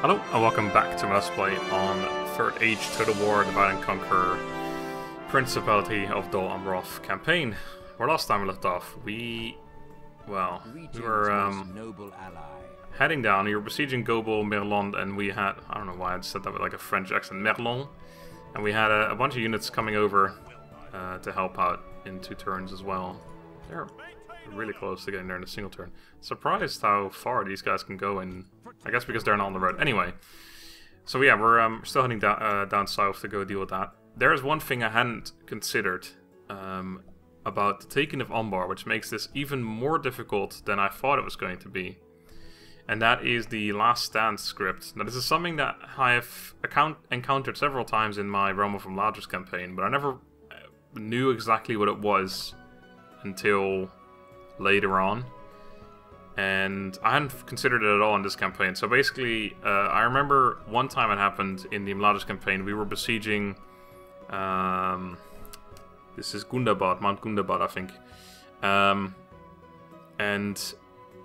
Hello and welcome back to my Let's Play on 3rd Age Total War Divide and Conquer Principality of Dol Amroth campaign. Where last time we left off, we were heading down, we were besieging Gobel, Merlon, and we had, I don't know why I said that with like a French accent, Merlon, and we had a bunch of units coming over to help out in 2 turns as well. They're really close to getting there in a single turn. Surprised how far these guys can go in, I guess because they're not on the road. Anyway, so yeah, we're still heading down south to go deal with that. There's one thing I hadn't considered about the taking of Umbar, which makes this even more difficult than I thought it was going to be. And that is the Last Stand script. Now this is something that I have encountered several times in my Realm of Enlargers campaign, but I never knew exactly what it was until later on, and I hadn't considered it at all in this campaign. So basically, I remember one time it happened in the Enlargers campaign. We were besieging, this is Gundabad, Mount Gundabad, I think, and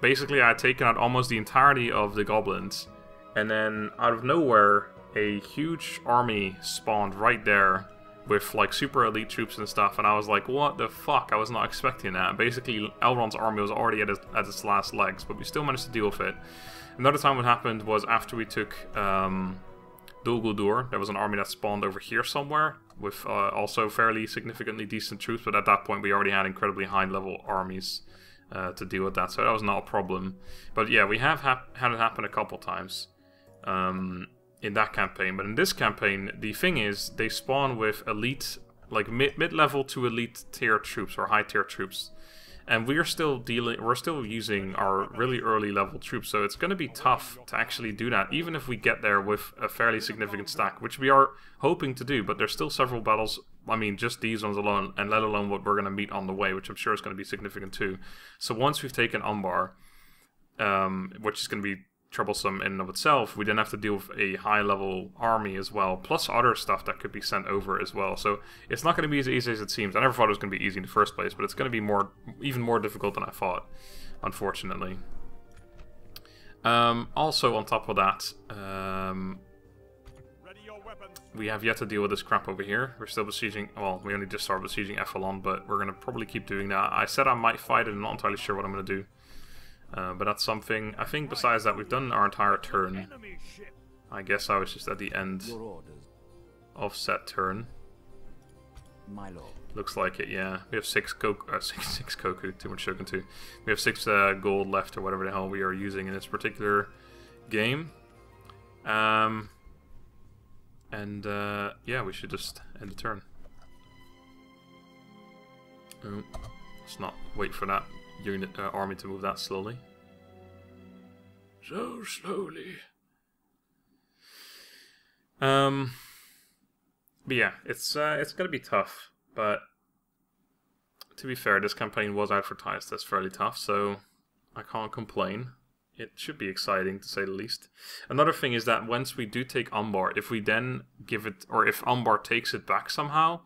basically I had taken out almost the entirety of the goblins, and then out of nowhere, a huge army spawned right there with like super elite troops and stuff, and I was like, what the fuck? I was not expecting that. Basically, Elrond's army was already at its last legs, but we still managed to deal with it. Another time what happened was after we took Dol Guldur, there was an army that spawned over here somewhere with also fairly significantly decent troops, but at that point we already had incredibly high level armies to deal with that, so that was not a problem. But yeah, we have had it happen a couple times in that campaign, but in this campaign, the thing is, they spawn with elite, like mid-level to elite tier troops or high tier troops, and we're still using our really early level troops, so it's going to be tough to actually do that, even if we get there with a fairly significant stack, which we are hoping to do. But there's still several battles, I mean, just these ones alone, and let alone what we're going to meet on the way, which I'm sure is going to be significant too. So once we've taken Umbar, which is going to be troublesome in and of itself, we then have to deal with a high level army as well, plus other stuff that could be sent over as well. So it's not going to be as easy as it seems. I never thought it was going to be easy in the first place, but it's going to be even more difficult than I thought, unfortunately. Also on top of that, we have yet to deal with this crap over here. We're still besieging, well, we only just started besieging Ethelon, but we're going to probably keep doing that. I said I might fight it, I'm not entirely sure what I'm going to do. But that's something. I think besides that, we've done our entire turn. I guess I was just at the end of set turn. Looks like it, yeah. We have 6 Koku, too much Shogun 2. We have 6 gold left, or whatever the hell we are using in this particular game. Yeah, we should just end the turn. Let's not wait for that unit army to move that slowly. So slowly. But yeah, it's gonna be tough. But to be fair, this campaign was advertised as fairly tough, so I can't complain. It should be exciting, to say the least. Another thing is that once we do take Umbar, if we then give it, or if Umbar takes it back somehow,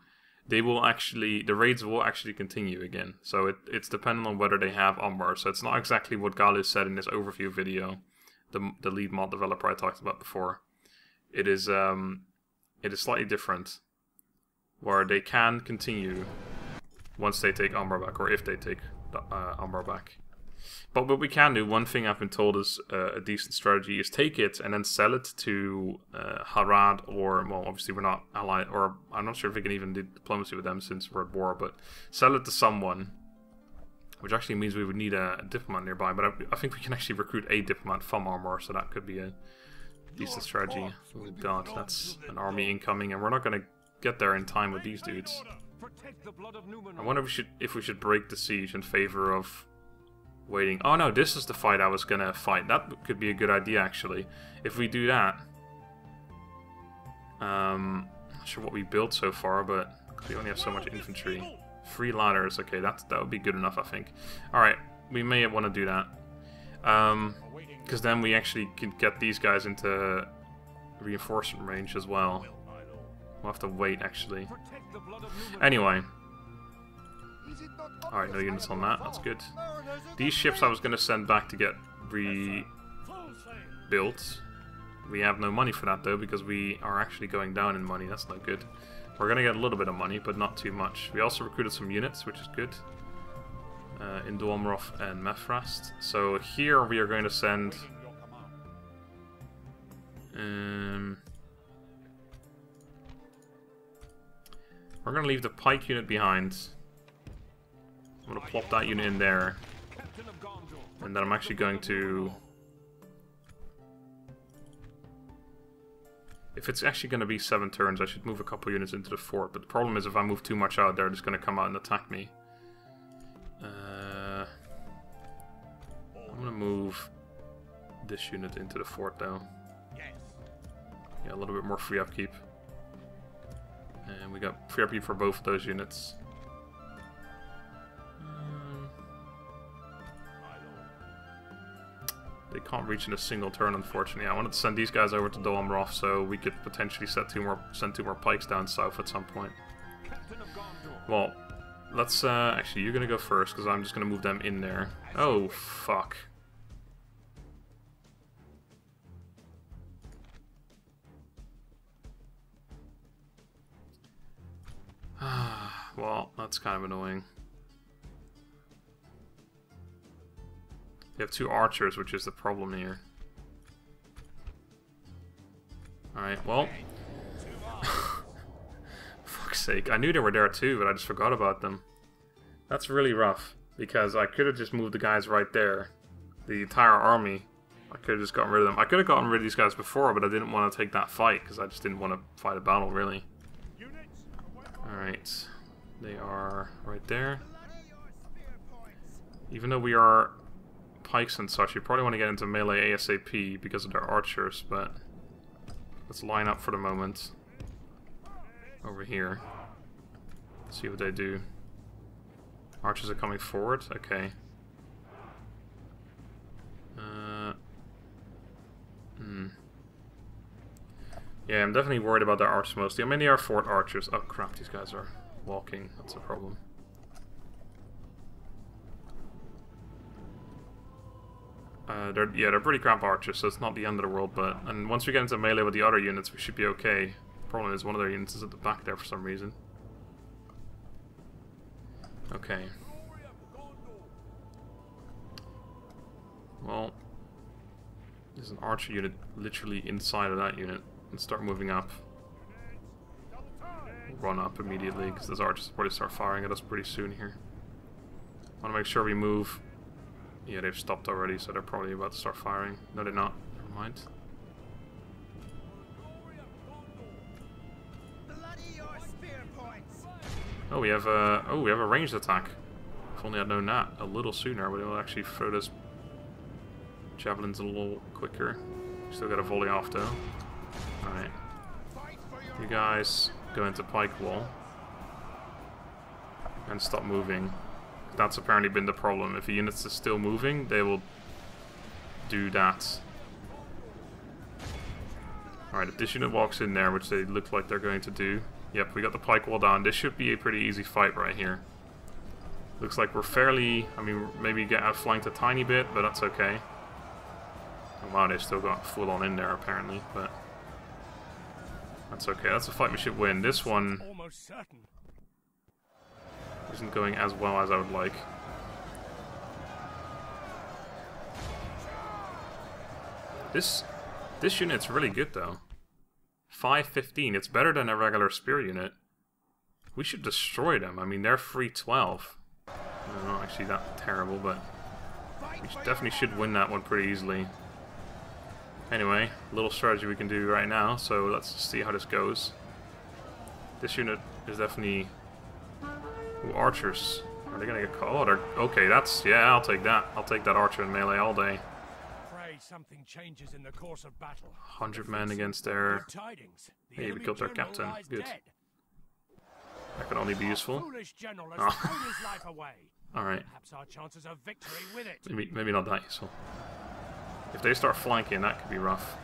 they will actually, the raids will actually continue again. So it's dependent on whether they have Umbar. So it's not exactly what Galus said in this overview video, the lead mod developer I talked about before. It is slightly different, where they can continue once they take Umbar back, or if they take Umbar back. But what we can do, one thing I've been told is a decent strategy, is take it and then sell it to Harad, or, well, obviously we're not allied, or I'm not sure if we can even do diplomacy with them since we're at war, but sell it to someone, which actually means we would need a diplomat nearby, but I think we can actually recruit a diplomat from Arnor, so that could be a decent strategy. Oh god, that's an army incoming, and we're not going to get there in time with these dudes. I wonder if we should break the siege in favor of waiting. Oh no, this is the fight I was gonna fight. That could be a good idea, actually. If we do that. Not sure what we built so far, but we only have so much infantry. 3 ladders, okay, that would be good enough, I think. Alright, we may want to do that. Because then we actually could get these guys into reinforcement range as well. We'll have to wait, actually. Anyway. Alright, no units on that, that's good. These ships I was going to send back to get rebuilt. We have no money for that though, because we are actually going down in money. That's not good. We're going to get a little bit of money, but not too much. We also recruited some units, which is good. In Dol Amroth and Methrast. So here we are going to send... we're going to leave the pike unit behind. I'm going to plop that unit in there. And then I'm actually going to... If it's actually going to be 7 turns, I should move a couple units into the fort. But the problem is if I move too much out, they're just going to come out and attack me. I'm going to move this unit into the fort though. Yeah, a little bit more free upkeep. And we got free upkeep for both of those units. They can't reach in a single turn, unfortunately. I wanted to send these guys over to Dol Amroth so we could potentially send two more pikes down south at some point. Well, let's actually, you're gonna go first because I'm just gonna move them in there. Oh fuck. Well, that's kind of annoying. You have 2 archers, which is the problem here. Alright, well. Fuck's sake. I knew they were there too, but I just forgot about them. That's really rough, because I could have just moved the guys right there. The entire army. I could have just gotten rid of them. I could have gotten rid of these guys before, but I didn't want to take that fight, because I just didn't want to fight a battle, really. Alright. They are right there. Even though we are pikes and such, you probably want to get into melee ASAP because of their archers, but let's line up for the moment over here. See what they do. Archers are coming forward. Okay. Yeah, I'm definitely worried about their archers mostly. I mean, they are fort archers. Oh crap, these guys are walking. That's a problem. They're pretty crap archers, so it's not the end of the world, but... And once we get into melee with the other units, we should be okay. Problem is, one of their units is at the back there for some reason. Okay. Well... There's an archer unit literally inside of that unit. Let's start moving up. Run up immediately, because those archers will probably start firing at us pretty soon here. I want to make sure we move... Yeah, they've stopped already, so they're probably about to start firing. No, they're not. Never mind. Oh, we have a ranged attack. If only I'd known that a little sooner, but it will actually throw those javelins a little quicker. Still got a volley off though. Alright. You guys go into pike wall. And stop moving. That's apparently been the problem. If a unit is still moving, they will do that. Alright, if this unit walks in there, which they look like they're going to do. Yep, we got the pike wall down. This should be a pretty easy fight right here. Looks like we're fairly... I mean, maybe get outflanked a tiny bit, but that's okay. Oh, wow, they've still got full on in there apparently, but... That's okay. That's a fight we should win. This one... isn't going as well as I would like. This unit's really good though. 515. It's better than a regular spear unit. We should destroy them. I mean, they're 312. They're not actually that terrible, but we definitely should win that one pretty easily. Anyway, a little strategy we can do right now. So let's see how this goes. This unit is definitely... Ooh, archers. Are they gonna get caught? Or, okay, that's... Yeah, I'll take that. I'll take that archer in melee all day. Something changes in the course of battle. 100 men against their... Hey, we killed their captain. Good. That could only be useful. Oh. Alright. Maybe not that useful. If they start flanking, that could be rough.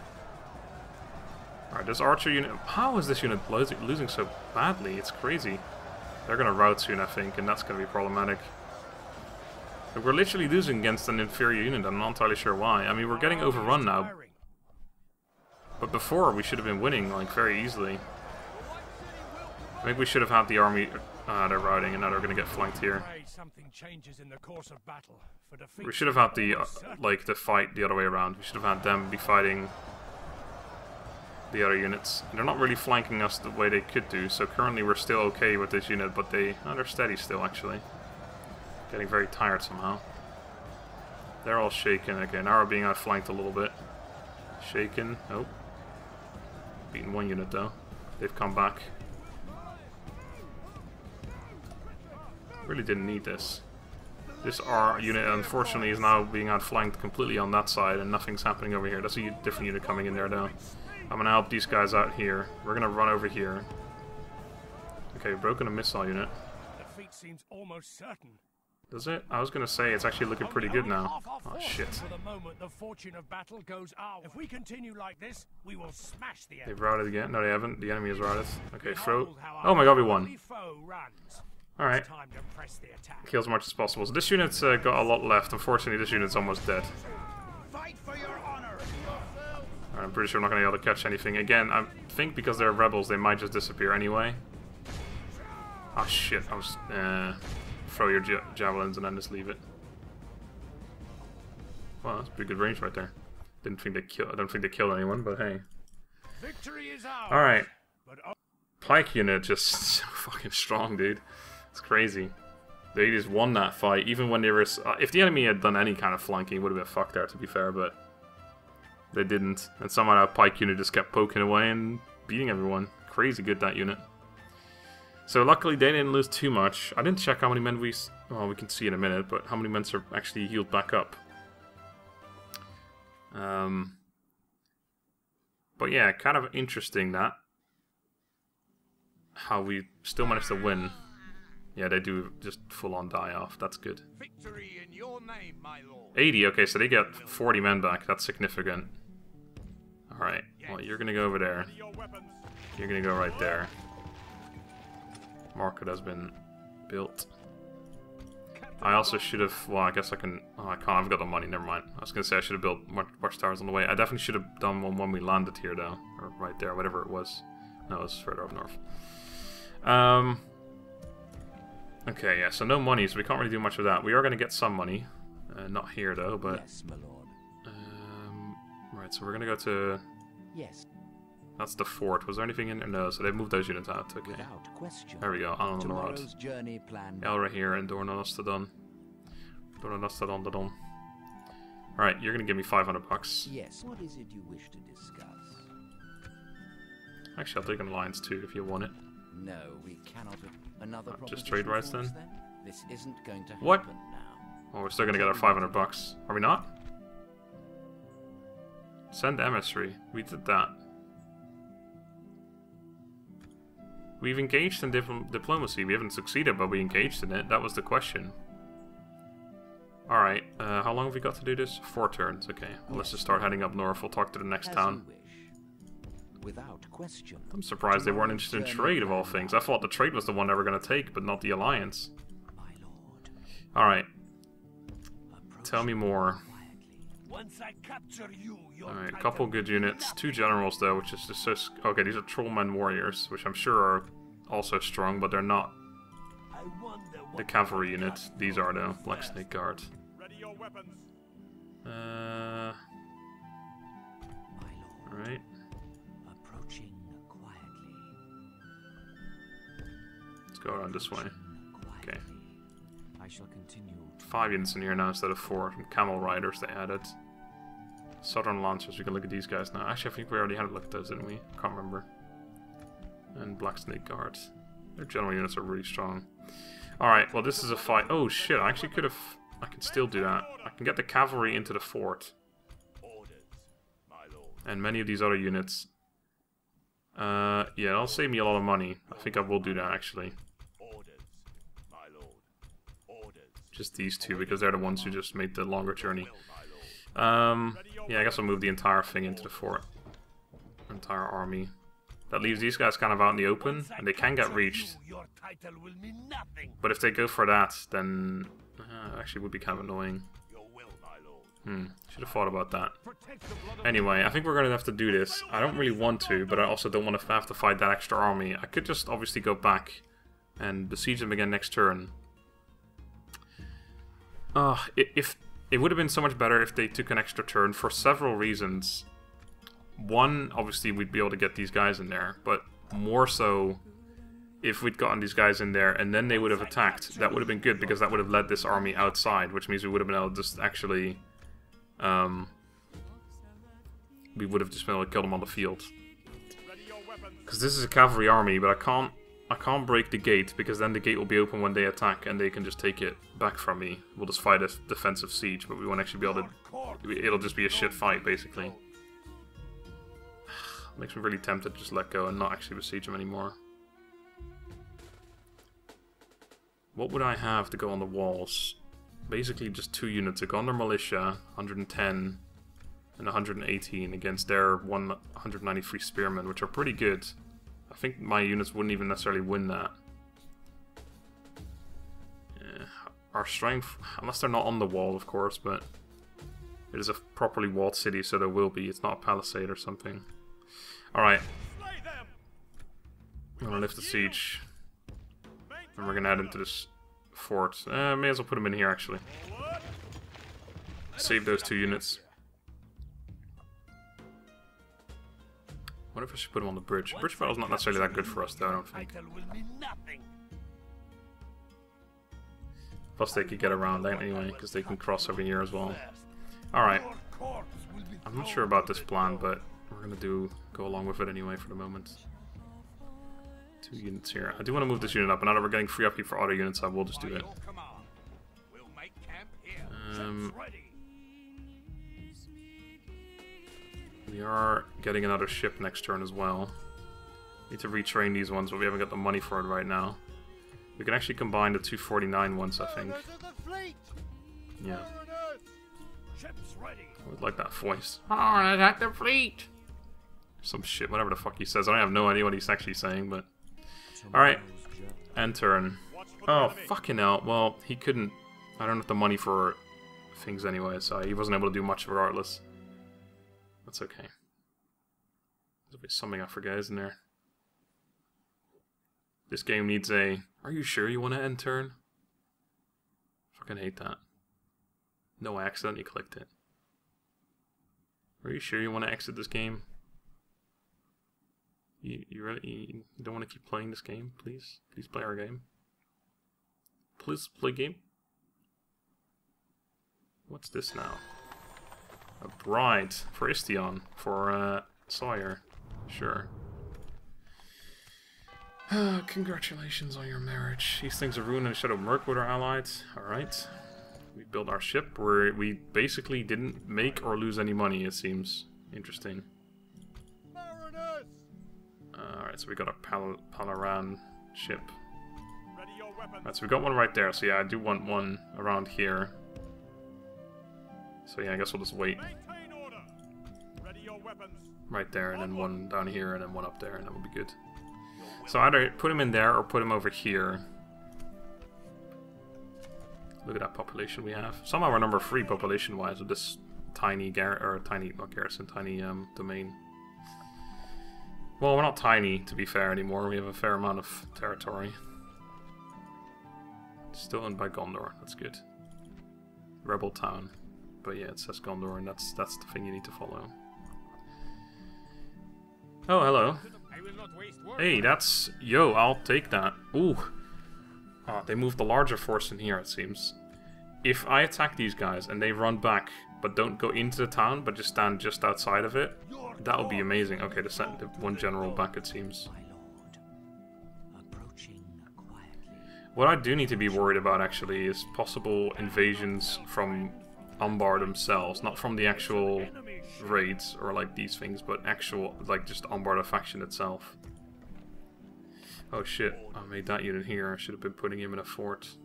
Alright, this archer unit... How is this unit losing so badly? It's crazy. They're gonna rout soon, I think, and that's gonna be problematic. We're literally losing against an inferior unit. I'm not entirely sure why. I mean, we're getting overrun now. But before, we should have been winning, like, very easily. I think we should have had the army... they're routing, and now they're going to get flanked here. We should have had the, like, the fight the other way around. We should have had them be fighting the other units. And they're not really flanking us the way they could do, so currently we're still okay with this unit, but they're steady still, actually. Getting very tired somehow. They're all shaken. Okay, now we're being outflanked a little bit. Shaken. Oh. Beaten one unit, though. They've come back. Really didn't need this. This R unit, unfortunately, is now being outflanked completely on that side, and nothing's happening over here. That's a different unit coming in there, though. I'm gonna help these guys out here. We're gonna run over here. Okay, we've broken a missile unit. Defeat seems almost certain. Does it? I was gonna say it's actually looking pretty good now. Oh shit. For the moment, the fortune of battle goes our way. If we continue like this, we will smash the enemy. They've routed again. No, they haven't. The enemy has routed. Okay, throw. Oh my god, we won. Alright. Kill as much as possible. So this unit's got a lot left. Unfortunately, this unit's almost dead. Fight for your honor. I'm pretty sure I'm not going to be able to catch anything. Again, I think because they're rebels, they might just disappear anyway. Ah, shit. I was... throw your javelins and then just leave it. Well, that's pretty good range right there. Didn't think they kill. I don't think they killed anyone, but hey. Victory is ours. All right. Pike unit just so fucking strong, dude. It's crazy. They just won that fight, even when they were. If the enemy had done any kind of flanking, it would have been fucked there, to be fair, but they didn't. And somehow that Pike unit just kept poking away and beating everyone. Crazy good, that unit. So luckily they didn't lose too much. I didn't check how many men we... Well, we can see in a minute, but how many men are actually healed back up. But yeah, kind of interesting that. How we still managed to win. Yeah, they do just full-on die off. That's good. Victory in your name, my lord. 80, okay, so they get 40 men back. That's significant. Alright, well, you're gonna go over there. You're gonna go right there. Market has been built. I also should have... Well, I guess I can... Oh, I can't. I've got the money. Never mind. I was going to say I should have built watchtowers on the way. I definitely should have done one when we landed here, though. Or right there, whatever it was. No, it was further up north. Okay, yeah, so no money, so we can't really do much with that. We are going to get some money. Not here, though, but... Yes, my lord. Right, so we're going to go to... Yes. That's the fort. Was there anything in there? No, so they moved those units out. Okay. Without question. There we go. Tomorrow's journey planned. Elra here and Dornanostadon. Dornanostadon. Alright, you're gonna give me 500 bucks. Yes. What is it you wish to discuss? Actually, I'll take an alliance too if you want it. No, we cannot. Another just trade rights then? This isn't going to happen what? now. Oh, we're still gonna get our 500 bucks. Are we not? Send emissary. We did that. We've engaged in diplomacy. We haven't succeeded, but we engaged in it. That was the question. Alright, how long have we got to do this? 4 turns, okay. Well, let's just start heading up north. We'll talk to the next town. Without question. I'm surprised they weren't interested in trade, of all things. I thought the trade was the one they were going to take, but not the alliance. Alright. Tell me more. Once I capture you, alright, a couple good units. 2 generals, though, which is just so... Okay, these are trollmen warriors, which I'm sure are also strong, but they're not the cavalry units. These are, though. Black Snake Guard. Alright. Approaching quietly. Let's go around this way. Okay. I shall continue. 5 units in here now instead of 4. From Camel Riders they added. Southern Lancers, we can look at these guys now. Actually, I think we already had a look at those, didn't we? Can't remember. And Black Snake Guard. Their general units are really strong. Alright, well this is a fight. Oh shit, I actually could have... I can still do that. I can get the cavalry into the fort. And many of these other units. Yeah, that'll save me a lot of money. I think I will do that, actually. Just these 2, because they're the ones who just made the longer journey. Yeah, I guess I'll move the entire thing into the fort. Entire army. That leaves these guys kind of out in the open, and they can get reached. But if they go for that, then... actually would be kind of annoying. Should have thought about that. Anyway, I think we're going to have to do this. I don't really want to, but I also don't want to have to fight that extra army. I could just obviously go back and besiege them again next turn. If it would have been so much better if they took an extra turn for several reasons. One, obviously we'd be able to get these guys in there, but more so if we'd gotten these guys in there and then they would have attacked, that would have been good because that would have led this army outside, which means we would have been able to just actually... we would have just been able to kill them on the field. Because this is a cavalry army, but I can't break the gate, because then the gate will be open when they attack and they can just take it back from me. We'll just fight a defensive siege, but we won't actually be able to... It'll just be a shit fight, basically. Makes me really tempted to just let go and not actually besiege them anymore. What would I have to go on the walls? Basically just 2 units, a Gondor militia, 110 and 118 against their 193 spearmen, which are pretty good. I think my units wouldn't even necessarily win that. Yeah, our strength, unless they're not on the wall, of course, but it is a properly walled city, so there will be. It's not a palisade or something. Alright. I'm gonna lift the siege. And we're gonna add into this fort. May as well put them in here, actually. Save those 2 units. What if I should put them on the bridge? Bridge battle's not necessarily that good for us, though, I don't think. Plus they could get around that anyway, because they can cross over here as well. Alright. I'm not sure about this plan, but we're gonna go along with it anyway for the moment. 2 units here. I do want to move this unit up, and now that we're getting free upkeep for other units, I will just do it. We are getting another ship next turn as well. Need to retrain these ones, but we haven't got the money for it right now. We can actually combine the 249 ones, I think. Yeah. I would like that voice. Harad at the fleet! Some shit, whatever the fuck he says. I have no idea what he's actually saying, but... Alright. End turn. Oh, fucking hell. Well, he couldn't... I don't have the money for things anyway, so he wasn't able to do much regardless. That's okay. There'll be something I forget, isn't there? This game needs a... Are you sure you want to end turn? Fucking hate that. No, I accidentally clicked it. Are you sure you want to exit this game? You don't want to keep playing this game, please? Please play our game. Please play game. What's this now? A bride for Istion, for Sawyer. Sure. Congratulations on your marriage. These things are Rhun and Shadow Merc with our allies. Alright. We built our ship where we basically didn't make or lose any money, it seems. Interesting. Alright, so we got a Palaran ship. Alright, so we got one right there. So yeah, I do want one around here. So yeah, I guess we'll just wait. Right there, and then one down here, and then one up there, and that will be good. So either put him in there, or put him over here. Look at that population we have. Somehow we're number 3 population-wise with this tiny tiny domain. Well, we're not tiny, to be fair, anymore. We have a fair amount of territory. Still owned by Gondor, that's good. Rebel town. But yeah, it says Gondor, and that's the thing you need to follow. Oh, hello. Hey, that's... Yo, I'll take that. Ooh. Ah, they moved the larger force in here, it seems. If I attack these guys and they run back, but don't go into the town, but just stand just outside of it, that would be amazing. Okay, they sent the one general back, it seems. What I do need to be worried about, actually, is possible invasions from Umbar themselves. Not from the actual raids, or like these things, but actual, like, just Umbar the faction itself. Oh shit, I made that unit here. I should have been putting him in a fort.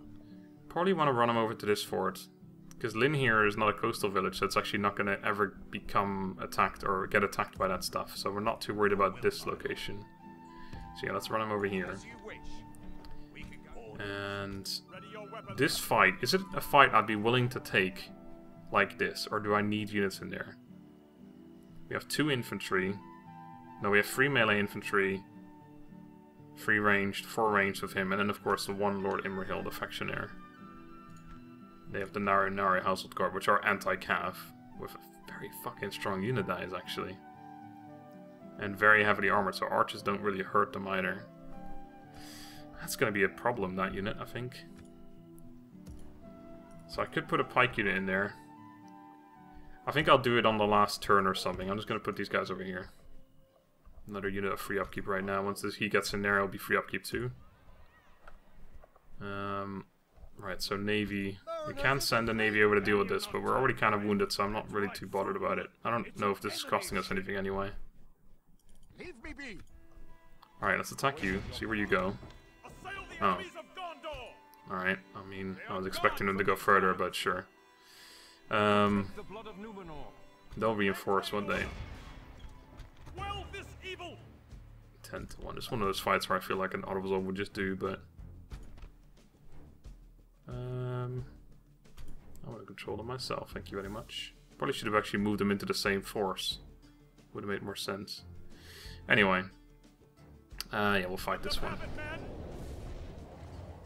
Probably want to run him over to this fort. Because Lynn here is not a coastal village, so it's actually not going to ever become attacked or get attacked by that stuff. So we're not too worried about this location. So yeah, let's run him over here. And this fight, is it a fight I'd be willing to take? like this, or do I need units in there? We have 2 infantry. No, we have 3 melee infantry, 3 ranged, 4 ranged with him, and then of course the 1 Lord Imrahil, the factionaire. They have the Nari Household Guard, which are anti-cav, with a very fucking strong unit that is, actually. And very heavily armored, so archers don't really hurt them either. That's going to be a problem, that unit, I think. So I could put a pike unit in there. I think I'll do it on the last turn or something. I'm just going to put these guys over here. Another unit of free upkeep right now. Once he gets in there, it'll be free upkeep too. Right, so Navy. We can send the Navy over to deal with this, but we're already kind of wounded, so I'm not really too bothered about it. I don't know if this is costing us anything anyway. Alright, let's attack you. See where you go. Oh. Alright, I mean, I was expecting them to go further, but sure. They'll reinforce, won't they? 10-1. It's one of those fights where I feel like an auto would just do, but... I want to control them myself, thank you very much. Probably should have actually moved them into the same force. Would have made more sense. Anyway. Yeah, we'll fight this one.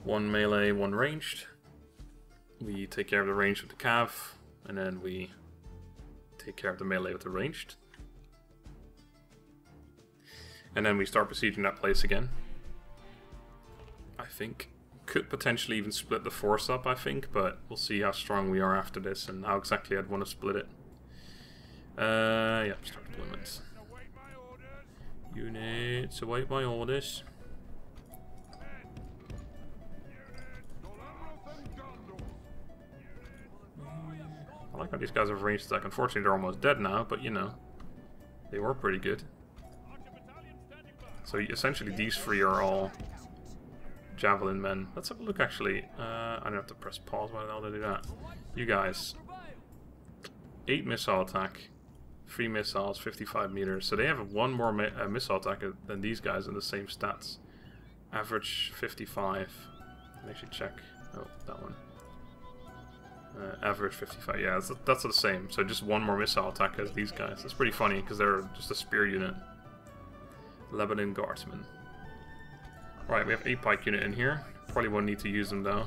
1 melee, 1 ranged. We take care of the ranged with the cav, and then we take care of the melee with the ranged. And then we start besieging that place again. I think. Could potentially even split the force up, I think, but we'll see how strong we are after this and how exactly I'd want to split it. Yeah, start deployment. Units, await my orders. I like how these guys have ranged attack. Unfortunately, they're almost dead now, but you know, they were pretty good. So essentially, these 3 are all javelin men. Let's have a look, actually. I don't have to press pause. Why the hell did I do that? You guys. 8 missile attack. 3 missiles, 55 meters. So they have 1 more missile attack than these guys in the same stats. Average 55. Let me actually check. Oh, that one. Average 55. Yeah, that's the same. So just 1 more missile attack as these guys. That's pretty funny because they're just a spear unit. Lebanon Guardsmen. Right, we have a pike unit in here. Probably won't need to use them though.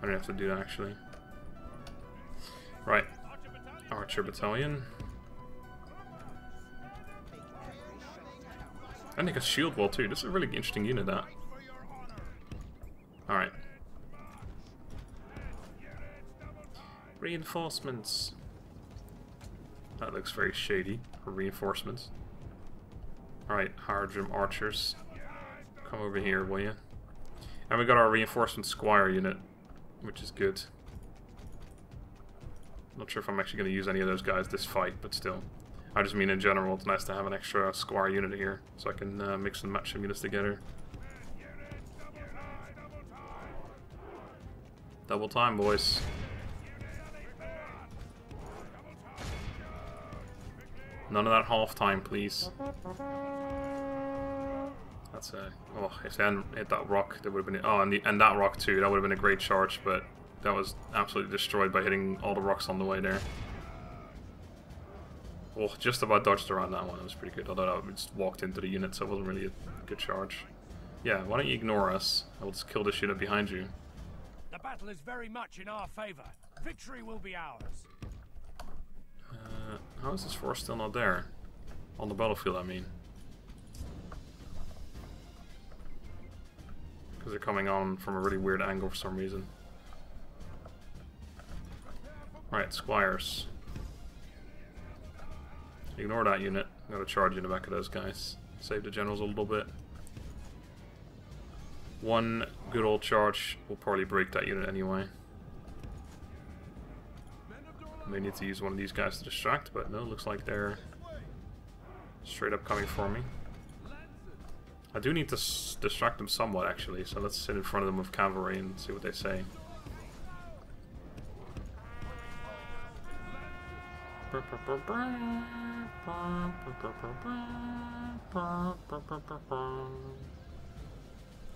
I don't have to do that actually. Right, Archer Battalion. And they got shield wall too. This is a really interesting unit, that. Alright. Reinforcements. That looks very shady for reinforcements. Alright, Haradrim archers. Come over here, will you? And we got our reinforcement squire unit, which is good. Not sure if I'm actually going to use any of those guys this fight, but still. I just mean in general, it's nice to have an extra squire unit here, so I can mix and match some units together. Double time, boys. None of that half time, please. That's a... Oh, if they hadn't hit that rock, that would have been... Oh, and that rock too, that would have been a great charge, but that was absolutely destroyed by hitting all the rocks on the way there. Oh, just about dodged around that one. It was pretty good. Although I just walked into the unit, so it wasn't really a good charge. Yeah, why don't you ignore us? I will just kill this unit behind you. The battle is very much in our favor. Victory will be ours. How is this force still not there? On the battlefield, I mean. Because they're coming on from a really weird angle for some reason. Alright, squires. Ignore that unit. I'm going to charge in the back of those guys. Save the generals a little bit. 1 good old charge will probably break that unit anyway. May need to use one of these guys to distract, but no, looks like they're straight up coming for me. I do need to distract them somewhat, actually, so let's sit in front of them with cavalry and see what they say.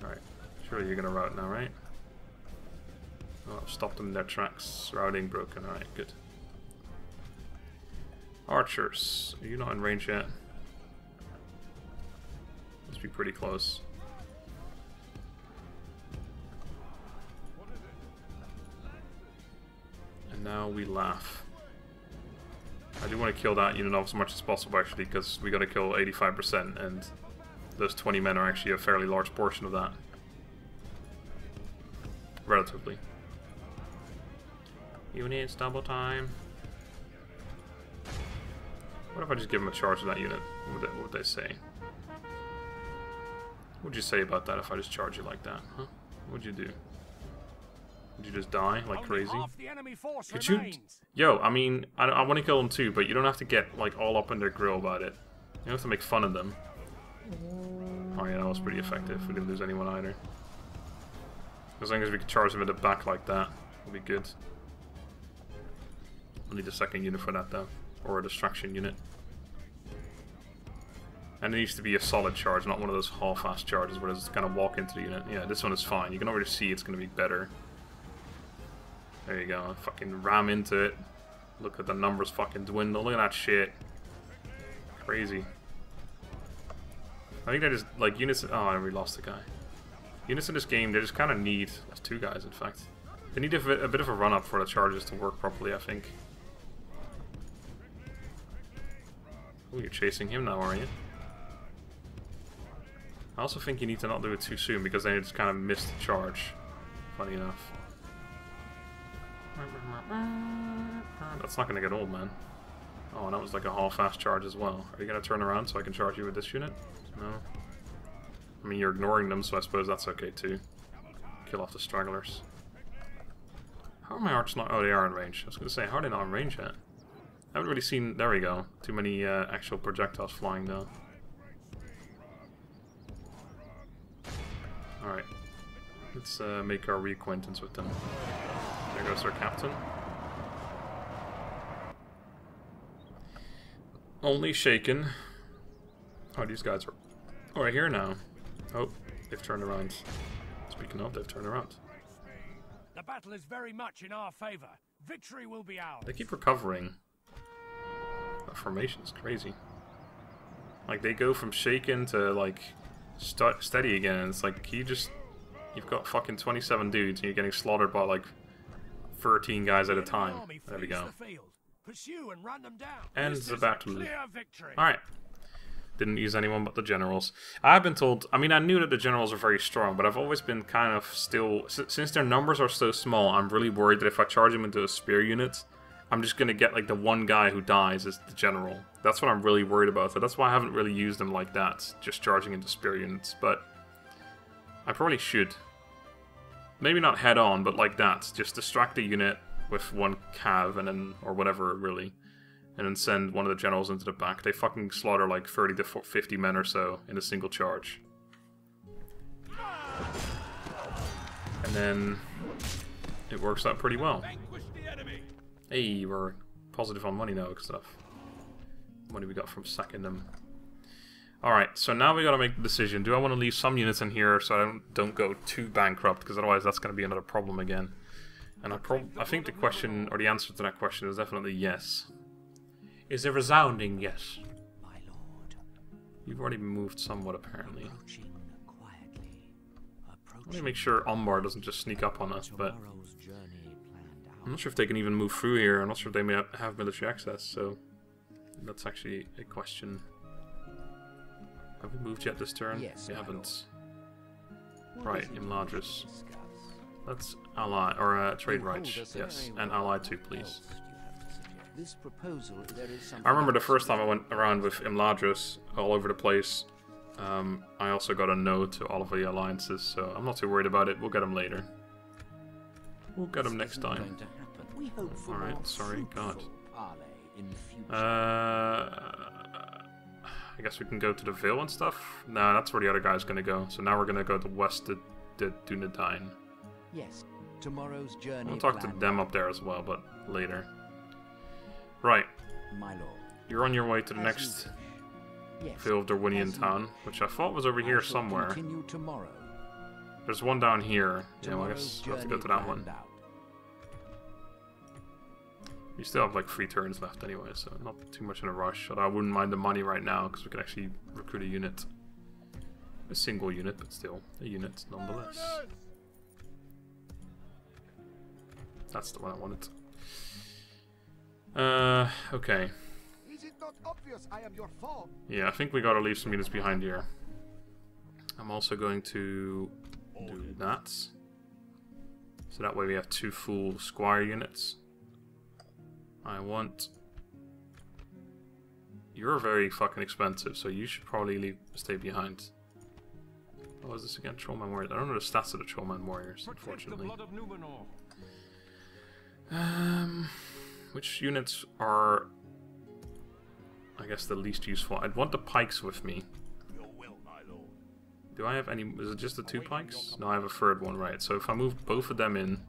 Alright, surely you're gonna rout now, right? Oh, I've stopped them in their tracks. Routing broken, alright, good. Archers, are you not in range yet? Must be pretty close. And now we laugh. I do want to kill that unit off as much as possible actually, because we gotta kill 85%, and those 20 men are actually a fairly large portion of that. Relatively. Units, double time. What if I just give them a charge of that unit? What would they say? What would you say about that if I just charge you like that? Huh? What would you do? Would you just die like crazy? Could you? Yo, I mean, I want to kill them too, but you don't have to get like all up in their grill about it. You don't have to make fun of them. Oh yeah, that was pretty effective. We didn't lose anyone either. As long as we can charge them in the back like that, it'll be good. We'll need a second unit for that though, or a distraction unit. And it needs to be a solid charge, not one of those half-assed charges where it's kind of walk into the unit. Yeah, this one is fine. You can already see it's going to be better. There you go. Fucking ram into it. Look at the numbers fucking dwindle. Look at that shit. Crazy. I think they just, like, units... Oh, we lost the guy. Units in this game, they just kind of need... That's two guys, in fact. They need a bit of a run-up for the charges to work properly, I think. Oh, you're chasing him now, are you? I also think you need to not do it too soon, because then you just kind of missed the charge. Funny enough. That's not going to get old, man. Oh, and that was like a half-fast charge as well. Are you going to turn around so I can charge you with this unit? No. I mean, you're ignoring them, so I suppose that's okay too. Kill off the stragglers. How are my archers not... Oh, they are in range. I was going to say, how are they not in range yet? I haven't really seen... There we go. Too many actual projectiles flying though. Alright. Let's make our reacquaintance with them. There goes our captain. Only shaken. Oh, these guys are... Oh, right here now. Oh, they've turned around. Speaking of, they've turned around. The battle is very much in our favor. Victory will be ours. They keep recovering. That formation's crazy. Like, they go from shaken to, like, steady again. And it's like, you just... You've got fucking 27 dudes and you're getting slaughtered by, like, 13 guys at a time. There we go. Pursue and run them down. Ends the battle. Alright. Didn't use anyone but the generals. I've been told... I mean, I knew that the generals are very strong, but I've always been kind of still... Since their numbers are so small, I'm really worried that if I charge them into a spear unit, I'm just going to get, like, the one guy who dies as the general. That's what I'm really worried about. So that's why I haven't really used them like that, just charging into spear units. But I probably should. Maybe not head on, but like that. Just distract the unit with one cav, and then, or whatever, really. And then send one of the generals into the back. They fucking slaughter like 30 to 50 men or so in a single charge. And then it works out pretty well. Hey, we're positive on money now and stuff. Money we got from sacking them. Alright, so now we gotta make the decision. Do I want to leave some units in here so I don't go too bankrupt? Because otherwise that's going to be another problem again. And I think the question, or the answer to that question is definitely yes. Is a resounding yes. My lord. You've already moved somewhat, apparently. Approaching quietly. Let me make sure Umbar doesn't just sneak up on us, but... I'm not sure if they can even move through here. I'm not sure if they may have military access, so... That's actually a question. Have we moved yet this turn? Yes, we haven't. Right, Imladris. Let's ally, or trade rights. Yes, and ally too, please. This proposal, there is I remember the first time I went around with Imladris all over the place. I also got a no to all of the alliances, so I'm not too worried about it. We'll get them later. We'll get them next time. Alright, sorry, God. I guess we can go to the Vale and stuff? Nah, that's where the other guy's gonna go. So now we're gonna go to west to Dunedain. Yes, tomorrow's journey. We'll talk to them up there as well, but later. Right. My lord. You're on your way to the next Vale of Darwinian town, which I thought was over here somewhere. Continue tomorrow. There's one down here. Yeah, well, I guess we'll have to go to that one. We still have like 3 turns left anyway, so not too much in a rush. Although I wouldn't mind the money right now, because we could actually recruit a unit. A single unit, but still a unit nonetheless. That's the one I wanted. Okay. Is it not obvious I am your foe? Yeah, I think we gotta leave some units behind here. I'm also going to do that. So that way we have 2 full squire units. I want... You're very fucking expensive, so you should probably stay behind. What was this again? Trollman warriors. I don't know the stats of the Trollman warriors, unfortunately. Which units are, I guess, the least useful? I'd want the pikes with me. Do I have any? Is it just the 2 pikes? No, I have a 3rd one, right? So if I move both of them in,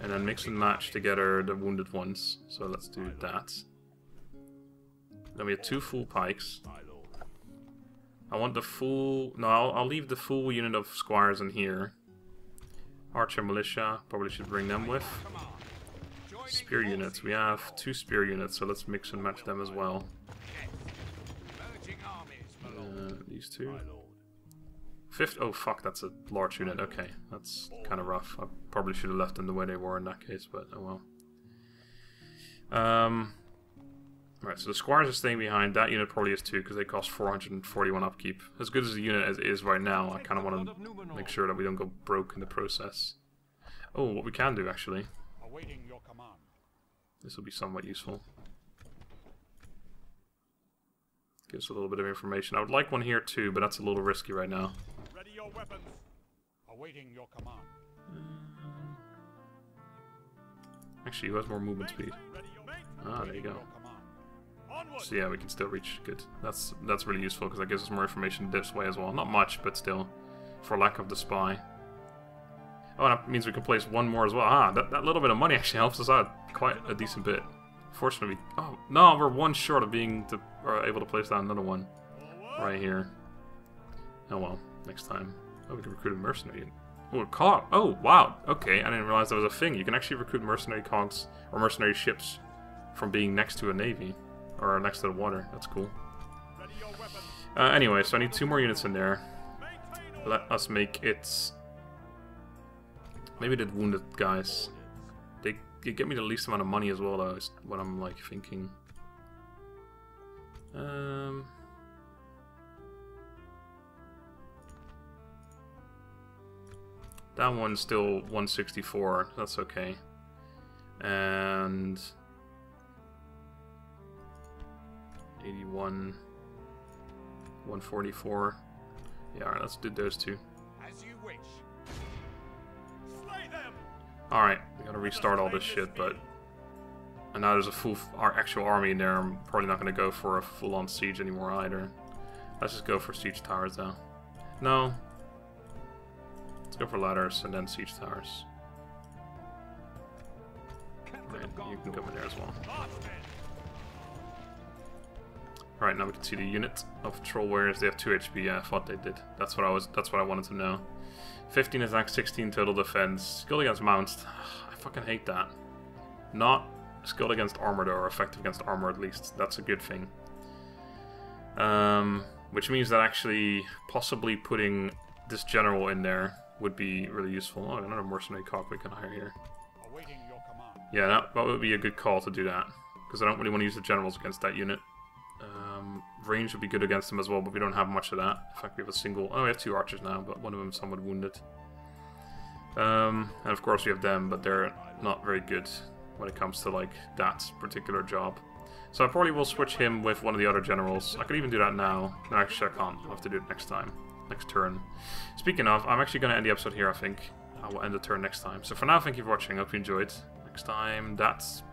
and then mix and match together the wounded ones. So let's do that. Then we have 2 full pikes. I want the full... No, I'll leave the full unit of squires in here. Archer militia, probably should bring them with. Spear units, we have 2 spear units, so let's mix and match them as well. These 2. 5th, oh fuck, that's a large unit, okay. That's kind of rough. I probably should have left them the way they were in that case, but oh well. Right, so the squires are staying behind. That unit probably is too, because they cost 441 upkeep. As good as the unit as it is right now, I kind of want to make sure that we don't go broke in the process. Oh, what we can do actually. This will be somewhat useful. Gives a little bit of information. I would like one here too, but that's a little risky right now. Ready your weapons. Awaiting your command. Actually, who has more movement speed? Ah, there you go. So yeah, we can still reach. Good. That's really useful because that gives us more information this way as well. Not much, but still, for lack of the spy. Oh, and that means we can place 1 more as well. Ah, that little bit of money actually helps us out quite a decent bit. Fortunately, oh no, we're 1 short of being able to place down another one right here. Oh well, next time. Oh, we can recruit a mercenary. Oh, a cog. Oh wow. Okay, I didn't realize that was a thing. You can actually recruit mercenary cogs or mercenary ships from being next to a navy. Or next to the water, that's cool. Anyway, so I need 2 more units in there. Let us make it... Maybe the wounded guys. They get me the least amount of money as well, though, is what I'm like thinking. That one's still 164, that's okay. And... 81, 144. Yeah, alright, let's do those 2. As you wish. Slay them. Alright, we gotta restart all this shit, but... And now there's a full actual army in there. I'm probably not gonna go for a full-on siege anymore either. Let's just go for siege towers now. No. Let's go for ladders and then siege towers. Right, you can come in there as well. Alright, now we can see the unit of troll warriors. They have 2 HP. Yeah, I thought they did. That's what I wanted to know. 15 attack, 16 total defense. Skilled against mounts. I fucking hate that. Not skilled against armored or effective against armor at least. That's a good thing. Which means that actually possibly putting this general in there would be really useful. Oh, another mercenary cog we can hire here. Yeah, that would be a good call to do that. Because I don't really want to use the generals against that unit. Range would be good against them as well, but we don't have much of that. In fact, we have a single... Oh, we have 2 archers now, but one of them is somewhat wounded. And of course we have them, but they're not very good when it comes to, like, that particular job. So I probably will switch him with one of the other generals. I could even do that now. No, actually I can't. I'll have to do it next time. Next turn. Speaking of, I'm actually going to end the episode here, I think. I will end the turn next time. So for now, thank you for watching. I hope you enjoyed. Next time, that's...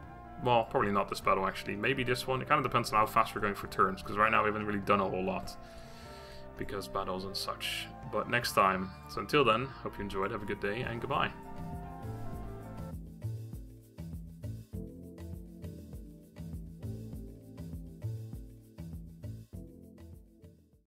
Well, probably not this battle, actually. Maybe this one. It kind of depends on how fast we're going for turns, because right now we haven't really done a whole lot. Because battles and such. But next time. So until then, hope you enjoyed. Have a good day, and goodbye.